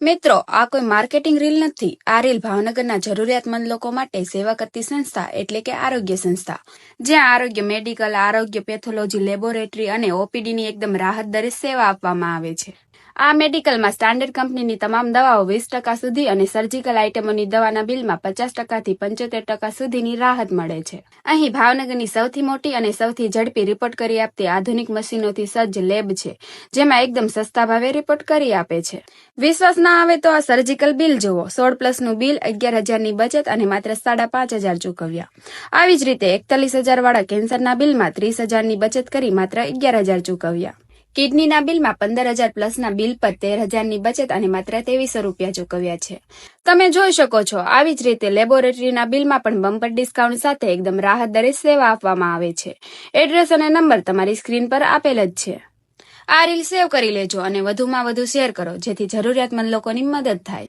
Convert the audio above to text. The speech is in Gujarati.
મિત્રો, આ કોઈ માર્કેટિંગ રીલ નથી. આ રીલ ભાવનગરના જરૂરિયાતમંદ લોકો માટે સેવા કરતી સંસ્થા એટલે કે આરોગ્ય સંસ્થા, જ્યાં આરોગ્ય મેડિકલ, આરોગ્ય પેથોલોજી લેબોરેટરી અને ઓપીડીની એકદમ રાહત દરે સેવા આપવામાં આવે છે. આ મેડિકલમાં સ્ટાન્ડર્ડ કંપનીની તમામ દવાઓ 20% સુધી અને સર્જિકલ આઇટમોની દવાના બિલમાં 50% થી 75% સુધીની રાહત મળે છે. અહીં ભાવનગરની સૌથી મોટી અને સૌથી ઝડપી રિપોર્ટ કરી આપતી આધુનિક મશીનોથી સજ્જ લેબ છે, જેમાં એકદમ સસ્તા ભાવે રિપોર્ટ કરી આપે છે. વિશ્વાસ ના આવે તો આ સર્જિકલ બિલ જુઓ. 16+ બિલ 11,000ની બચત અને માત્ર 5,500 ચૂકવ્યા. આવી જ રીતે 41,000 વાળા કેન્સરના બિલમાં 30,000ની બચત કરી માત્ર 11,000 ચૂકવ્યા. કિડનીના બિલમાં 15,000+ના બિલ પર 13,000ની બચત અને માત્ર 2,300 રૂપિયા ચૂકવ્યા છે. તમે જોઈ શકો છો, આવી જ રીતે લેબોરેટરીના બિલમાં પણ બમ્પર ડિસ્કાઉન્ટ સાથે એકદમ રાહત દરે સેવા આપવામાં આવે છે. એડ્રેસ અને નંબર તમારી સ્ક્રીન પર આપેલ જ છે. આ રીલ સેવ કરી લેજો અને વધુમાં વધુ શેર કરો, જેથી જરૂરિયાતમંદ લોકોની મદદ થાય.